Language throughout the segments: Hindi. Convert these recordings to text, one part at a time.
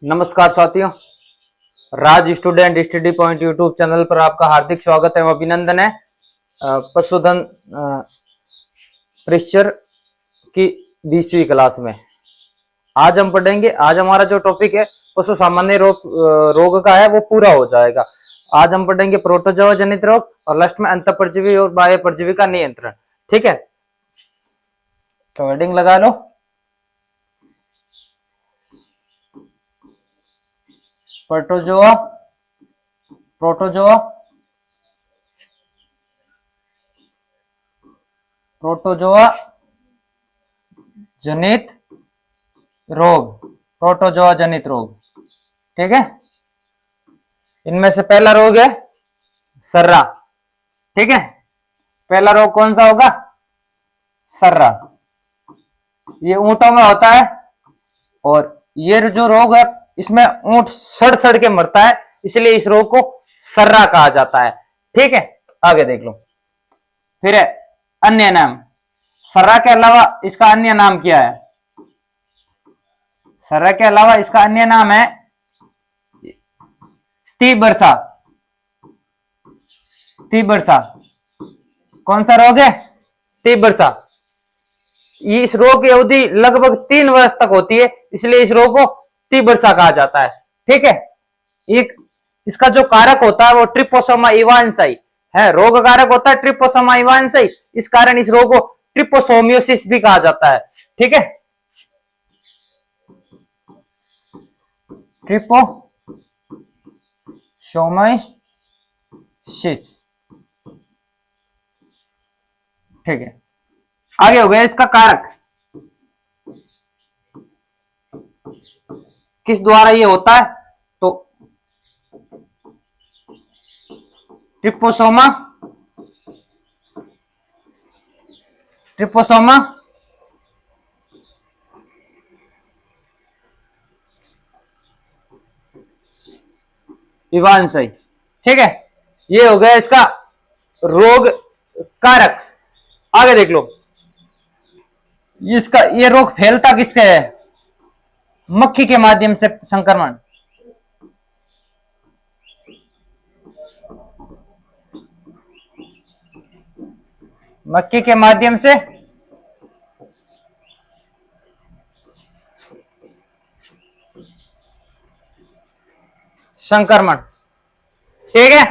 नमस्कार साथियों, Raj student study point YouTube channel पर आपका हार्दिक स्वागत एवं अभिनंदन है। पशुधन प्रेस्चर की 20वीं क्लास में आज हम पढ़ेंगे। आज हमारा जो टॉपिक है पशु सामान्य रोग का है, वो पूरा हो जाएगा। आज हम पढ़ेंगे प्रोटोजोआ जनित रोग और लास्ट में अंतःपरजीवी और बाह्य परजीवी का नियंत्रण। ठीक है, तो हेडिंग लगा लो। प्रोटोजोआ प्रोटोजोआ जनित रोग। ठीक है, इनमें से पहला रोग है सर्रा। ठीक है, पहला रोग कौन सा होगा? सर्रा। ये ऊंटों में होता है और ये जो रोग है इसमें ऊंट सड़ सड़ के मरता है, इसलिए इस रोग को सर्रा कहा जाता है। ठीक है, आगे देख लो। फिर है अन्य नाम। सर्रा के अलावा इसका अन्य नाम क्या है? सर्रा के अलावा इसका अन्य नाम है तीबरसा। कौन सा रोग है? तीबरसा। इस रोग की अवधि लगभग 3 वर्ष तक होती है, इसलिए इस रोग को तीबरसा कहा जाता है। ठीक है, एक इसका जो कारक होता है वो ट्रिपोसोमा इवांसाई है। रोग कारक होता है ट्रिपोसोमा इवांसाई, इस कारण इस रोग को ट्रिपोसोमियोसिस भी कहा जाता है। ठीक है, ट्रिपोसोमियोसिस। ठीक है, आगे हो गया इसका कारक। किस द्वारा ये होता है? तो ट्रिपोसोमा इवांसाई। ठीक है, ये हो गया इसका रोग कारक। आगे देख लो, इसका ये रोग फैलता किसके है? मक्खी के माध्यम से संक्रमण। मक्खी के माध्यम से संक्रमण। ठीक है,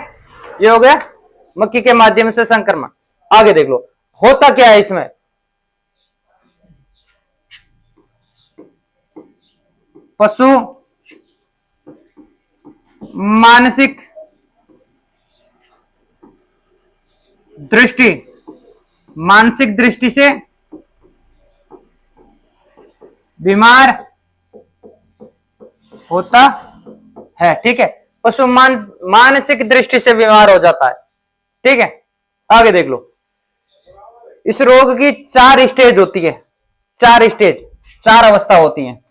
ये हो गया मक्खी के माध्यम से संक्रमण। आगे देख लो, होता क्या है इसमें? पशु मानसिक दृष्टि से बीमार होता है। ठीक है, पशु मानसिक दृष्टि से बीमार हो जाता है। ठीक है, आगे देख लो, इस रोग की 4 स्टेज होती है। 4 अवस्था होती हैं।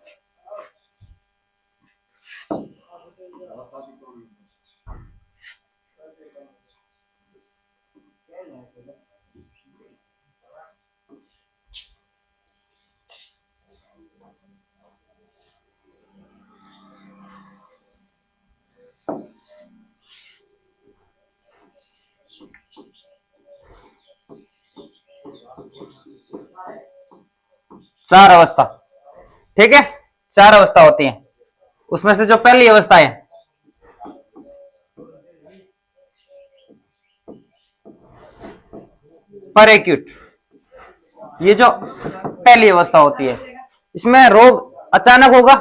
चार अवस्था। ठीक है, 4 अवस्था होती हैं। उसमें से जो पहली अवस्था है परेक्यूट, ये जो पहली अवस्था होती है, इसमें रोग अचानक होगा।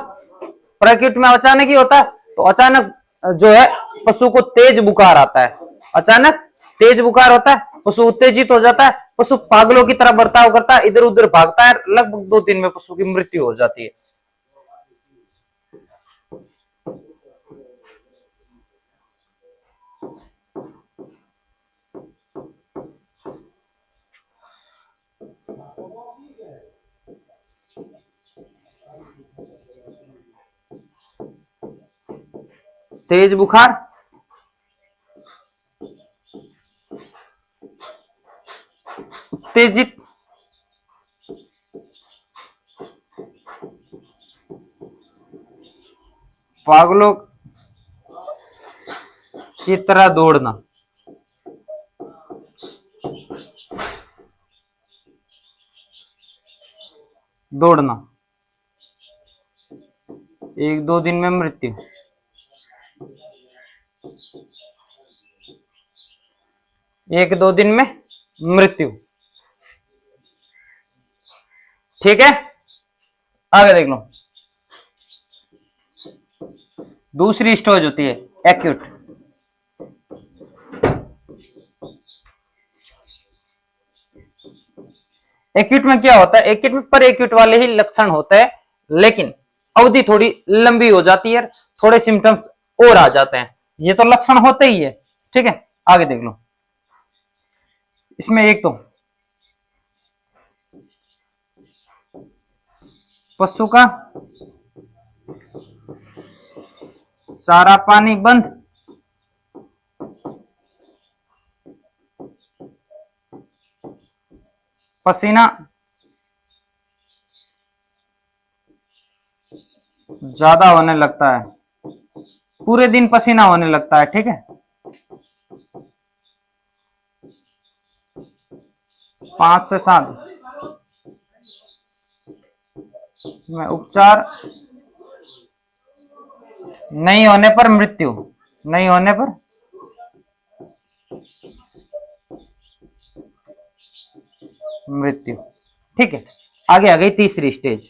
परेक्यूट में अचानक ही होता है, तो अचानक जो है पशु को तेज बुखार आता है। अचानक तेज बुखार होता है, पशु उत्तेजित हो जाता है, पशु पागलों की तरह बर्ताव करता है, इधर उधर भागता है। लगभग 2 दिन में पशु की मृत्यु हो जाती है। तेज बुखार, उत्तेजित, पागलों की तरह दौड़ना, दौड़ना, 1-2 दिन में मृत्यु, एक दो दिन में मृत्यु। ठीक है, आगे देख लो। दूसरी स्टेज होती है एक्यूट। एक्यूट में क्या होता है, एक्यूट में पर एक्यूट वाले ही लक्षण होते हैं, लेकिन अवधि थोड़ी लंबी हो जाती है, थोड़े सिम्टम्स और आ जाते हैं। ये तो लक्षण होते ही है। ठीक है, आगे देख लो। इसमें एक तो पशु का सारा पानी बंद, पसीना ज्यादा होने लगता है, पूरे दिन पसीना होने लगता है। ठीक है, 5 से 7 में उपचार नहीं होने पर मृत्यु, नहीं होने पर मृत्यु। ठीक है, आगे आ गई तीसरी स्टेज।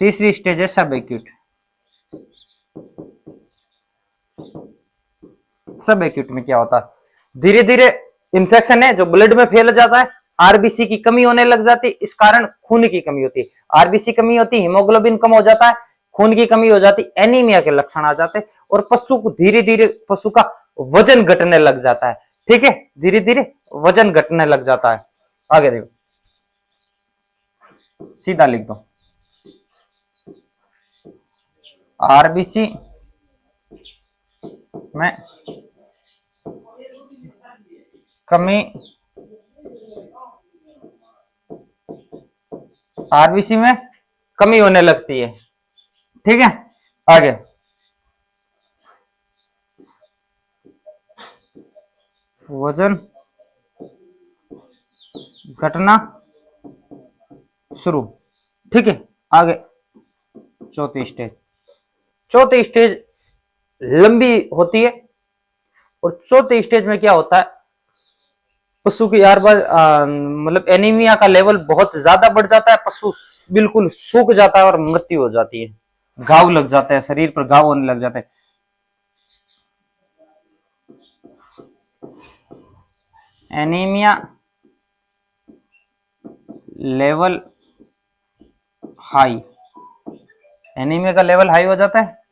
तीसरी स्टेज है सब एक्यूट। सब एक्यूट में क्या होता है, धीरे धीरे इंफेक्शन है जो ब्लड में फैल जाता है, आरबीसी की कमी होने लग जाती है, इस कारण खून की कमी होती है। आरबीसी कमी होती है, हीमोग्लोबिन कम हो जाता है, खून की कमी हो जाती, एनीमिया के लक्षण आ जाते हैं, और पशु को धीरे धीरे पशु का वजन घटने लग जाता है। ठीक है, धीरे धीरे वजन घटने लग जाता है। आगे देखो, सीधा लिख दो, आरबीसी में कमी, आरबीसी में कमी होने लगती है। ठीक है, आगे वजन घटना शुरू। ठीक है, आगे चौथी स्टेज। चौथी स्टेज लंबी होती है, और चौथी स्टेज में क्या होता है, पशु की यार मतलब एनीमिया का लेवल बहुत ज्यादा बढ़ जाता है, पशु बिल्कुल सूख जाता है और मृत्यु हो जाती है, घाव लग जाते हैं, शरीर पर घाव होने लग जाते हैं। एनीमिया लेवल हाई, एनीमिया का लेवल हाई हो जाता है,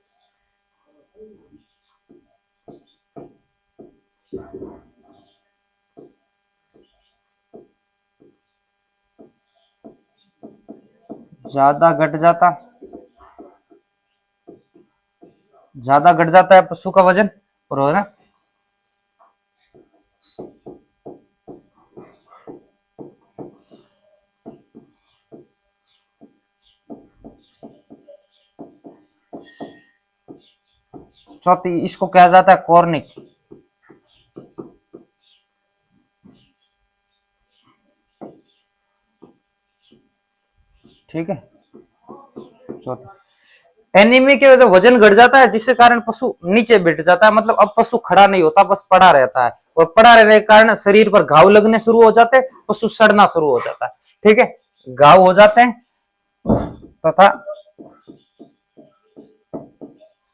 ज्यादा घट जाता है पशु का वजन, और हो ना चौथी, इसको कहा जाता है कॉर्निक। ठीक है, चौथी एनीमिया की वजह वजन घट जाता है, जिसके कारण पशु नीचे बैठ जाता है, मतलब अब पशु खड़ा नहीं होता, बस पड़ा रहता है, और पड़ा रहने के कारण शरीर पर घाव लगने शुरू हो जाते हैं, पशु सड़ना शुरू हो जाता है। ठीक है, घाव हो जाते हैं तथा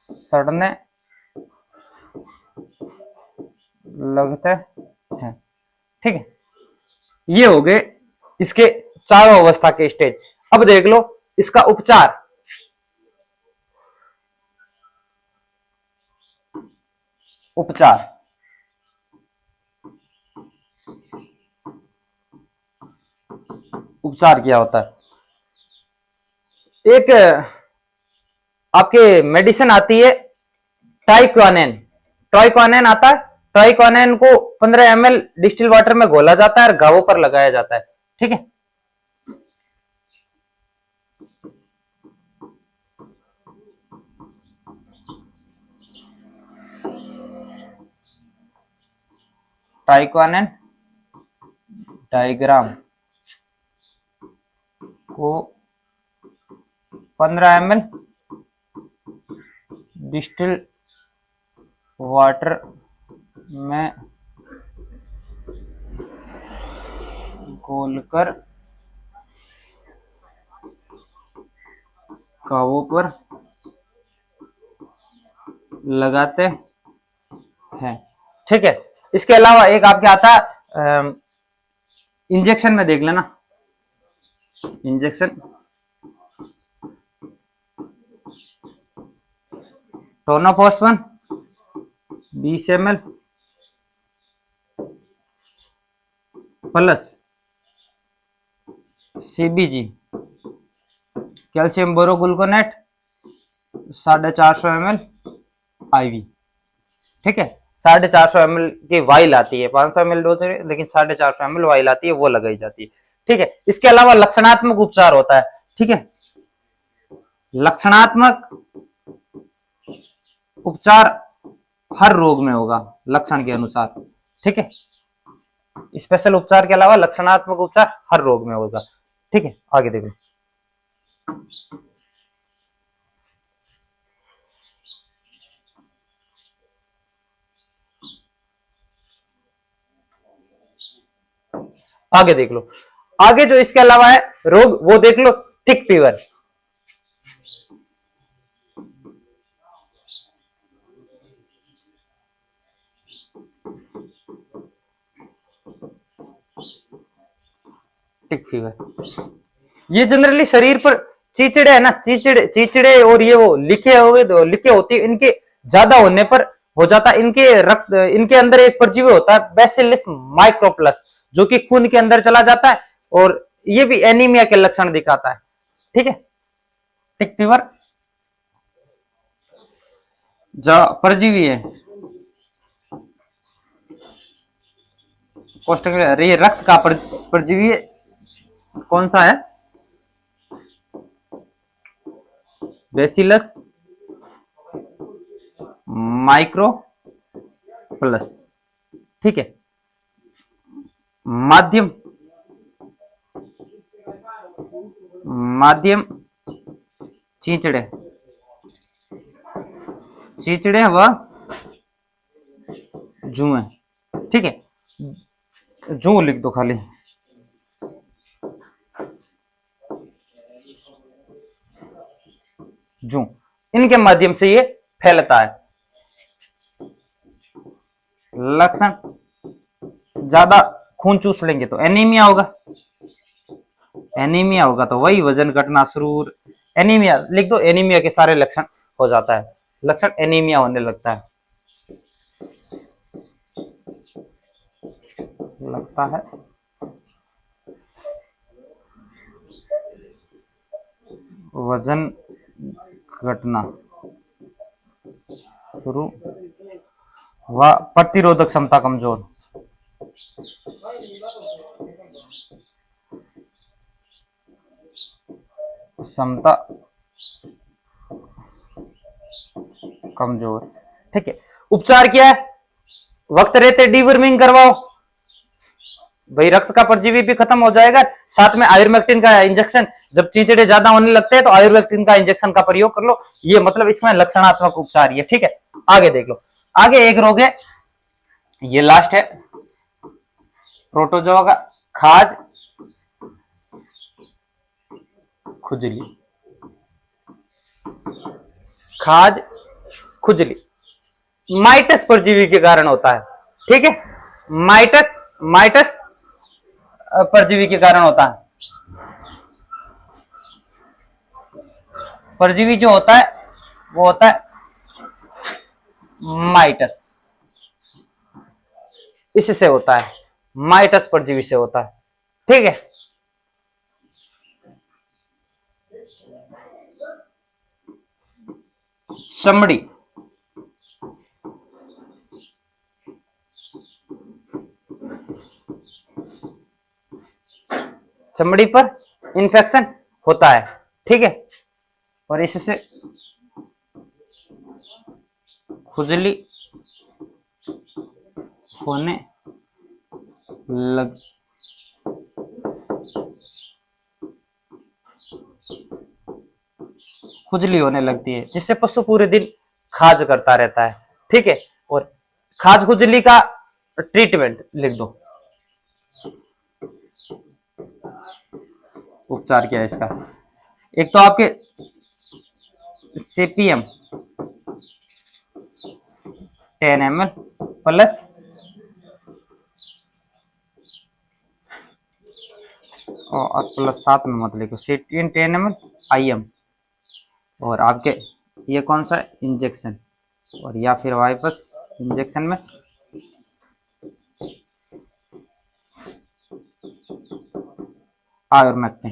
सड़ने लगते हैं। ठीक है, ये हो गए इसके चारों अवस्था के स्टेज। अब देख लो इसका उपचार। उपचार उपचार क्या होता है, एक आपके मेडिसिन आती है ट्राइक्वानेन, ट्राइक्वानेन आता है, ट्राइक्वानेन को 15 ml डिस्टिल वाटर में घोला जाता है और घावों पर लगाया जाता है। ठीक है, डाइक्वानिन डायग्राम को 15 ml डिस्टिल वाटर में घोलकर घावों पर लगाते हैं। ठीक है, इसके अलावा एक आपके आता है इंजेक्शन में, देख लेना injection. Tonophosphan 20 ml plus CBG calcium borogluconate 450 ml IV। ठीक है, 450 ml की वाइल आती है, 500 ml डोज है, लेकिन 450 ml वाइल आती है, वो लगाई जाती है। ठीक है, इसके अलावा लक्षणात्मक उपचार होता है। ठीक है, लक्षणात्मक उपचार हर रोग में होगा लक्षण के अनुसार। ठीक है, स्पेशल उपचार के अलावा लक्षणात्मक उपचार हर रोग में होगा। ठीक है, आगे देखो। आगे देख लो, आगे जो इसके अलावा है रोग, वो देख लो। टिक फीवर, टिक फीवर ये जनरली शरीर पर चिचड़े है ना, चिचड़े और ये वो लिखे होती है, इनके ज्यादा होने पर हो जाता है। इनके रक्त, इनके अंदर एक परजीवी होता है बैसिलस माइक्रोप्लस, जो कि खून के अंदर चला जाता है और ये भी एनीमिया के लक्षण दिखाता है। ठीक है, टिक फीवर जो परजीवी है, ये रक्त का परजीवी कौन सा है? Bacillus micro plus. ठीक है, माध्यम चीचड़े व जुएं। ठीक है, जू लिख दो खाली। जू, इनके माध्यम से ये फैलता है। लक्षण, ज्यादा खून चूस लेंगे तो एनीमिया होगा, एनीमिया होगा तो वही वजन घटना शुरू, एनीमिया लिख दो। एनीमिया के सारे लक्षण हो जाता है, लक्षण एनीमिया होने लगता है, लगता है। वजन घटना शुरू व प्रतिरोधक क्षमता कमजोर। क्षमता कमजोर। ठीक है, उपचार क्या है? वक्त रहते डीवर्मिंग करवाओ, भाई रक्त का परजीवी भी खत्म हो जाएगा। साथ में आयुर्वेक्टिन का इंजेक्शन, जब चीचड़े ज्यादा होने लगते हैं तो आयुर्वेक्टिन का इंजेक्शन का प्रयोग कर लो। ये मतलब इसमें लक्षणात्मक उपचार ये। ठीक है, आगे देख लो। आगे एक रोग है, ये लास्ट है, प्रोटोजोआ का खाज खुजली। खाज खुजली माइटस परजीवी के कारण होता है। ठीक है, माइटस परजीवी के कारण होता है। परजीवी जो होता है वो होता है माइटस, इससे होता है, माइटस परजीवी से होता है। ठीक है, चमड़ी, चमड़ी पर इंफेक्शन होता है। ठीक है, और इससे खुजली होने लग खुजली होने लगती है, जिससे पशु पूरे दिन खाज करता रहता है। ठीक है, और खाज खुजली का ट्रीटमेंट लिख दो। उपचार क्या है इसका? एक तो आपके सीपीएम 10 ml प्लस और प्लस साथ में मत लिखो, सीटीएन 10 ml IM, और आपके ये कौन सा है? इंजेक्शन, और या फिर वाइपस इंजेक्शन में आयुर्मेक्टिन।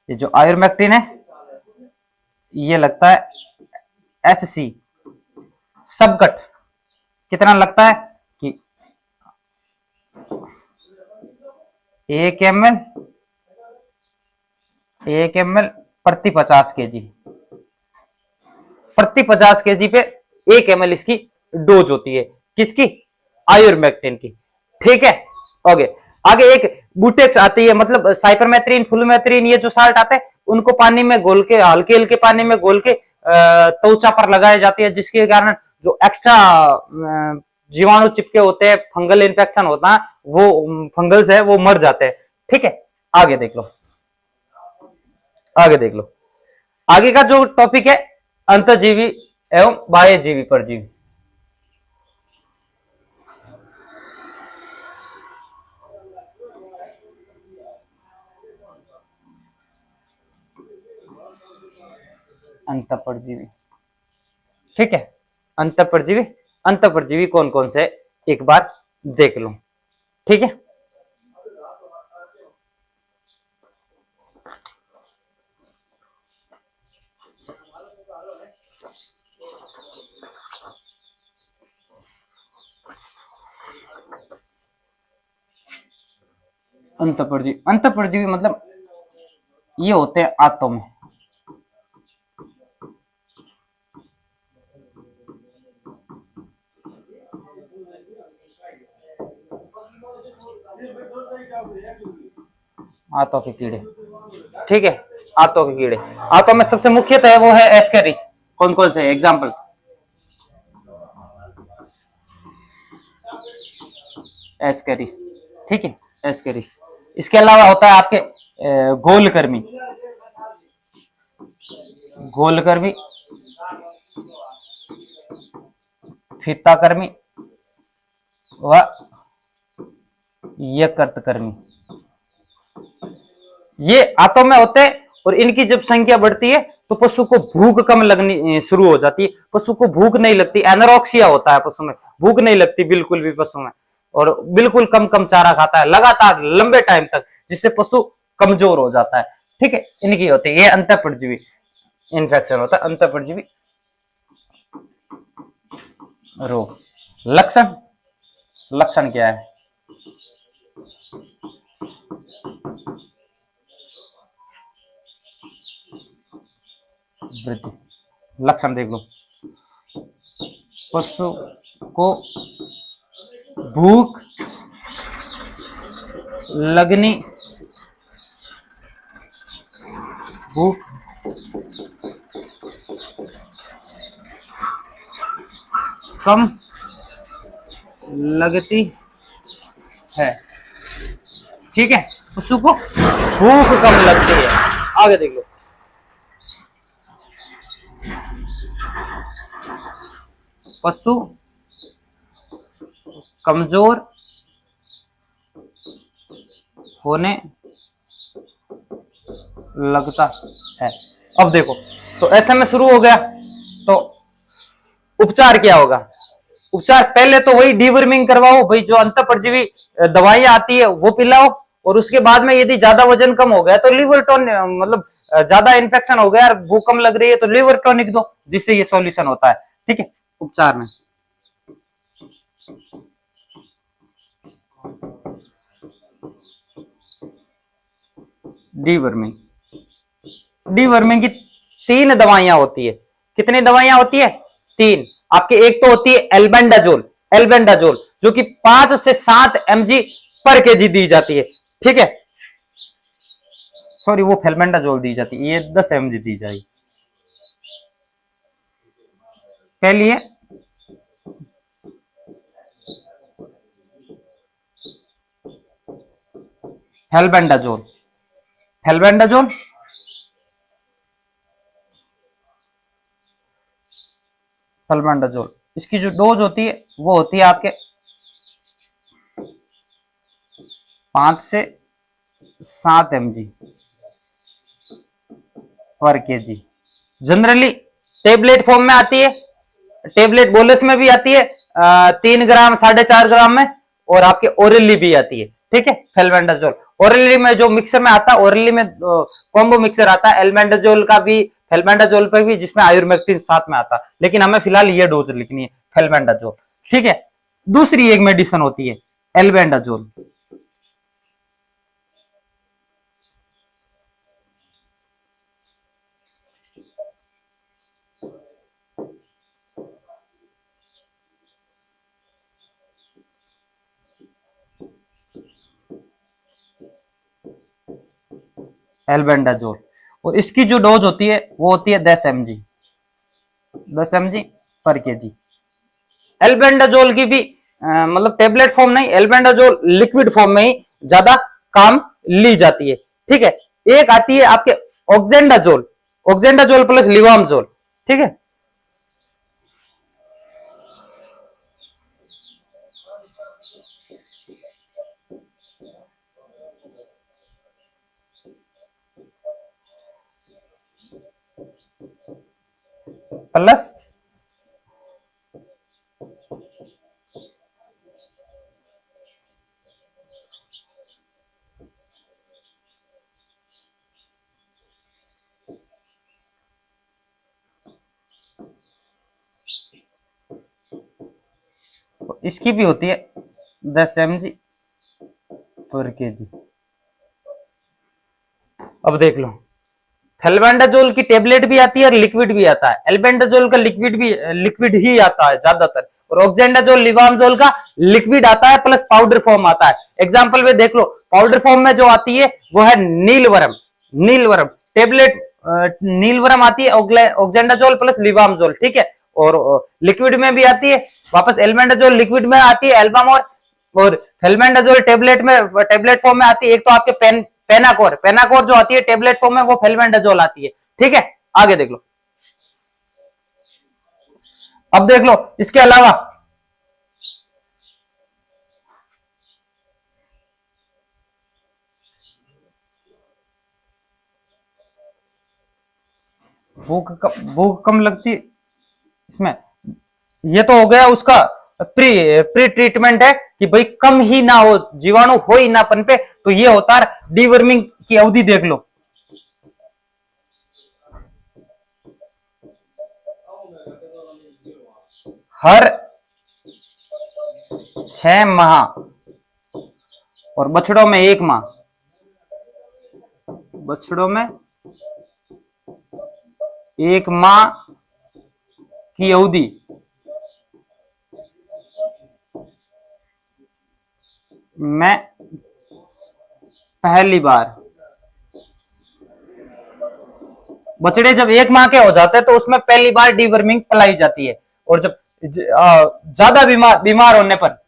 ये जो आयुर्मेक्टिन है ये लगता है SC सबकट। कितना लगता है कि 1 ml प्रति 50 केजी, प्रति 50 केजी पे 1 ml इसकी डोज होती है। किसकी? आयुर्मेक्टिन की। ठीक है, ओके। आगे एक बुटेक्स आती है, मतलब साइपरमेथ्रिन, फ्लूमेथ्रिन, ये जो साल्ट आते हैं उनको पानी में घोल के, हल्के हल्के पानी में घोल के त्वचा पर लगाई जाती है, जिसके कारण जो एक्स्ट्रा जीवाणु चिपके होते हैं, फंगल इन्फेक्शन होता है, वो फंगल्स है वो मर जाते हैं। ठीक है, आगे देख लो, आगे देख लो। आगे का जो टॉपिक है अंतःजीवी एवं बाह्यजीवी परजीवी। अंतःपरजीवी, ठीक है। अंतःपरजीवी, अंतःपरजीवी कौन कौन से एक बार देख लो। ठीक है, अंतःपरजीवी, अंतःपरजीवी मतलब ये होते हैं आंतों में। आंतों के कीड़े, ठीक है, आंतों के कीड़े। आंतों में सबसे मुख्यतः वो है एस्केरिस। कौन कौन से एग्जाम्पल? एस्केरिस, ठीक है, एस्केरिस। इसके अलावा होता है आपके गोलकर्मी, गोलकर्मी, फीताकर्मी व यकृतकर्मी। ये आंतों में होते हैं, और इनकी जब संख्या बढ़ती है तो पशु को भूख कम लगनी शुरू हो जाती है। पशु को भूख नहीं लगती, एनोरेक्सिया होता है पशु में, भूख नहीं लगती बिल्कुल भी पशु में, और बिल्कुल कम कम चारा खाता है लगातार लंबे टाइम तक, जिससे पशु कमजोर हो जाता है। ठीक है, इनकी होती है, ये अंतःपरजीवी इन्फेक्शन होता है, अंतःपरजीवी रोग। लक्षण, लक्षण क्या है? वृद्धि। लक्षण देख लो, पशु को भूख लगनी, भूख कम लगती है। ठीक है, पशु को भूख कम लगती है। आगे देख लो, पशु कमजोर होने लगता है। अब देखो, तो ऐसे में शुरू हो गया, तो उपचार क्या होगा? उपचार पहले तो वही डीवर्मिंग करवाओ भाई, जो अंतःपरजीवी दवाइयां आती है वो पिलाओ, और उसके बाद में यदि ज्यादा वजन कम हो गया तो लिवर टॉन, मतलब ज्यादा इन्फेक्शन हो गया, भूख कम लग रही है तो लिवर टॉनिक दो, जिससे ये सॉल्यूशन होता है। ठीक है, उपचार में डीवर्मिंग, डीवर्मिंग की 3 दवाइयां होती है। कितनी दवाइयां होती है? 3। आपकी एक तो होती है एल्बेंडाजोल, एल्बेंडाजोल जो कि 5 से 7 mg पर केजी दी जाती है। ठीक है, सॉरी वो फेल्बेंडाजोल दी जाती है, ये 10 mg दी जाएगी। पहली है फेल्बेंडाजोल। फेल्बेंडाजोल फेल्बेंडाजोल इसकी जो डोज होती है वो होती है आपके 5 से 7 mg पर केजी। जनरली टेबलेट फॉर्म में आती है, टेबलेट बोलस में भी आती है 3 ग्राम 4.5 ग्राम में, और आपके ओरली भी आती है। ठीक है, फेल्बेंडाजोल ओरली में जो मिक्सर में आता है, ओरली में कॉम्बो मिक्सर आता है एल्बेंडाजोल का भी, फेल्बेंडाजोल पे भी, जिसमें आयुर्मेक्टिन साथ में आता है, लेकिन हमें फिलहाल ये डोज लिखनी है फेल्बेंडाजोल। ठीक है, दूसरी एक मेडिसिन होती है एल्बेंडाजोल। एल्बेंडाजोल, और इसकी जो डोज होती है वो होती है 10 mg, 10 mg पर केजी। एल्बेंडाजोल की भी मतलब टेबलेट फॉर्म नहीं, एल्बेंडाजोल लिक्विड फॉर्म में ही ज्यादा काम ली जाती है। ठीक है, एक आती है आपके ऑक्जेंडाजोल, ऑक्जेंडाजोल प्लस लिवामजोल। ठीक है, प्लस इसकी भी होती है 10 mg पर केजी। अब देख लो, फेल्बेंडाजोल की टेबलेट भी आती है और लिक्विड भी आता है। एल्बेंडाजोल का लिक्विड ही आता है ज्यादातर, और ऑक्जेंडाजोल लिवामजोल का लिक्विड आता है प्लस पाउडर फॉर्म आता है। एग्जांपल में देख लो, पाउडर फॉर्म में जो आती है वो है नीलवरम, नीलवरम टेबलेट, नीलवरम आती है ऑक्जेंडाजोल प्लस लिवामजोल। ठीक है, और लिक्विड में भी आती है, वापस एल्बेंडाजोल लिक्विड में आती है एल्बामोर, और फेल्बेंडाजोल टेबलेट फॉर्म में आती है। एक तो आपके पेनाकोर, पेनाकोर जो आती है टेबलेट फॉर्म में वो फेल्बेंडाजोल आती है। ठीक है, आगे देख लो। अब देख लो इसके अलावा भूख कम लगती है इसमें, ये तो हो गया उसका प्री प्री ट्रीटमेंट है कि भाई कम ही ना हो, जीवाणु हो ही ना पनपे, तो ये होता है डीवर्मिंग की अवधि। देख लो, हर 6 माह और बछड़ों में 1 माह, बछड़ों में 1 माह की अवधि में पहली बार, बछड़े जब 1 माह के हो जाते हैं तो उसमें पहली बार डीवर्मिंग पिलाई जाती है। और जब ज्यादा बीमार होने पर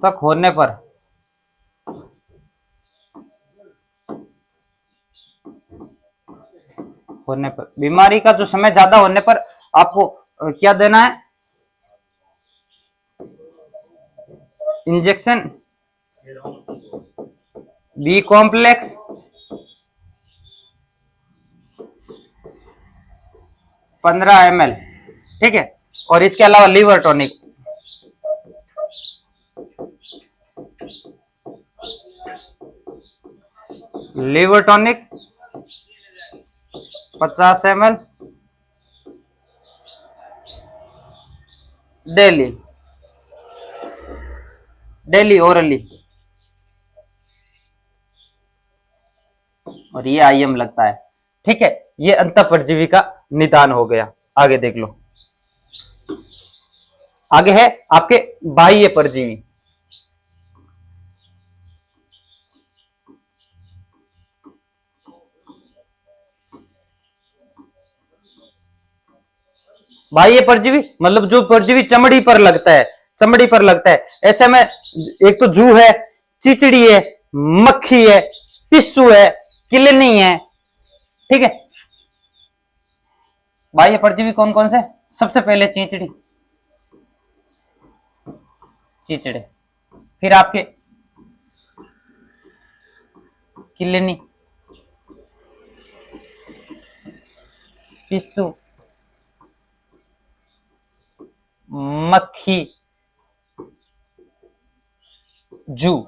तक होने पर बीमारी का जो समय ज्यादा होने पर आपको क्या देना है, इंजेक्शन बी कॉम्प्लेक्स 15 ml, ठीक है। और इसके अलावा liver tonic, liver tonic 50 ml daily, daily orally. और ये आईएम लगता है, ठीक है। ये अंतः परजीवी का निदान हो गया। आगे देख लो, आगे है आपके बाह्य परजीवी। बाह्य परजीवी मतलब जो परजीवी चमड़ी पर लगता है, चमड़ी पर लगता है। ऐसे में एक तो जू है, चिचड़ी है, मक्खी है, पिस्सू है, किलनी है, ठीक है। बाह्य परजीवी कौन कौन से? सबसे पहले चिचड़ी, चिचड़े, फिर आपके किलनी, पिस्सू, मक्खी, जू,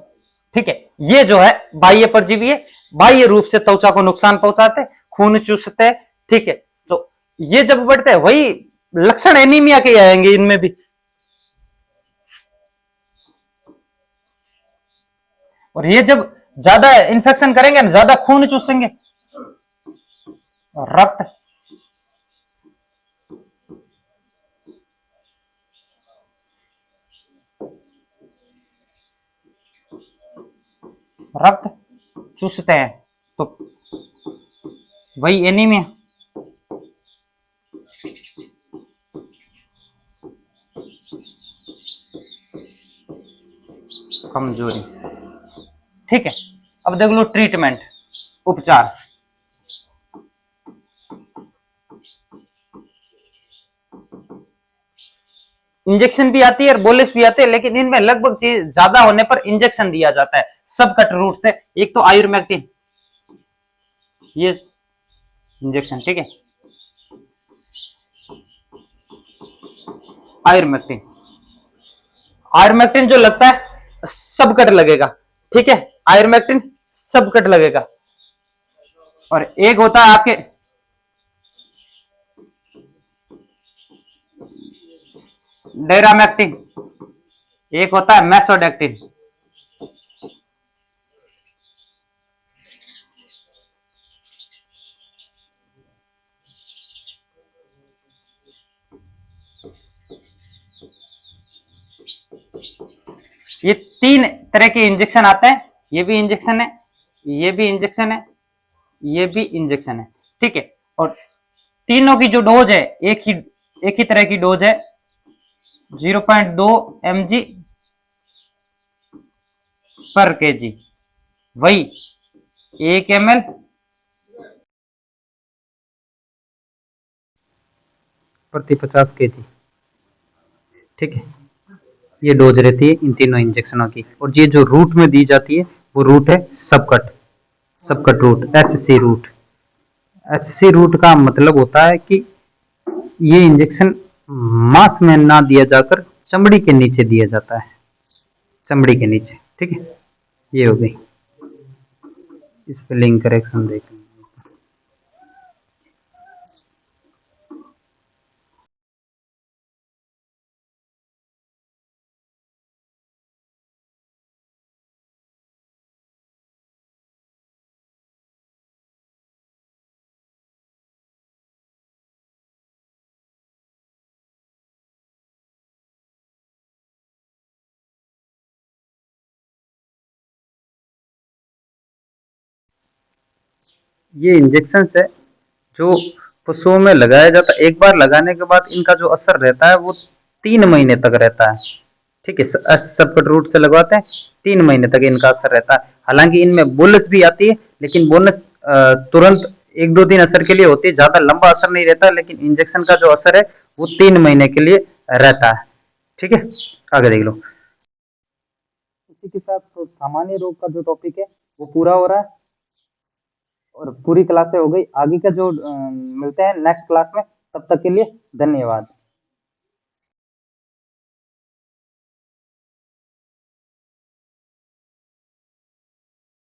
ठीक है। ये जो है बाह्य परजीवी है, बाह्य रूप से त्वचा को नुकसान पहुंचाते, खून चूसते, ठीक है। तो ये जब बढ़ते हैं वही लक्षण एनीमिया के आएंगे इनमें भी। और ये जब ज्यादा इन्फेक्शन करेंगे ना, ज्यादा खून चूसेंगे, रक्त, रक्त चूसते हैं तो वही एनीमिया। कमजोरी, ठीक है। अब देख लो ट्रीटमेंट, उपचार। इंजेक्शन भी आती है और बोलिस भी आते हैं, लेकिन इनमें लगभग चीज ज्यादा होने पर इंजेक्शन दिया जाता है सब कट रूट से। एक तो आयुर्मेक्टिन, ये इंजेक्शन, ठीक है। आयुर्मेक्टिन, आयुर्मेक्टिन जो लगता है सब कट लगेगा, ठीक है। आयुर्मेक्टिन सब कट लगेगा। और एक होता है आपके डेरामेक्टिन, एक होता है मेसोडेक्टिन। ये 3 तरह के इंजेक्शन आते हैं। ये भी इंजेक्शन है, ये भी इंजेक्शन है, ये भी इंजेक्शन है, ठीक है। और तीनों की जो डोज है एक ही तरह की डोज है, 0.2 mg पर kg, वही 1 ml प्रति 50 kg, ठीक है। ये डोज रहती है इन तीनों इंजेक्शनों की। और ये जो रूट में दी जाती है वो रूट है subcut, subcut route, SC route. SC route का मतलब होता है कि ये इंजेक्शन मांस में ना दिया जाकर चमड़ी के नीचे दिया जाता है, चमड़ी के नीचे, ठीक है। ये हो गई, इस पे लिंक करेक्शन देख लेंगे। ये इंजेक्शन है जो पशुओं में लगाया जाता है। एक बार लगाने के बाद इनका जो असर रहता है वो 3 महीने तक रहता है, ठीक है। सबकट रूट से लगवाते हैं, 3 महीने तक इनका असर रहता है। हालांकि इनमें बोनस भी आती है, लेकिन बोनस तुरंत 1-2 दिन असर के लिए होती है, ज्यादा लंबा असर नहीं रहता। लेकिन इंजेक्शन का जो असर है वो 3 महीने के लिए रहता है, ठीक है। आगे देख लो। इसी के साथ तो सामान्य रोग का जो टॉपिक है वो पूरा हो रहा है और पूरी क्लासें हो गई। आगे का जो मिलते हैं नेक्स्ट क्लास में, तब तक के लिए धन्यवाद।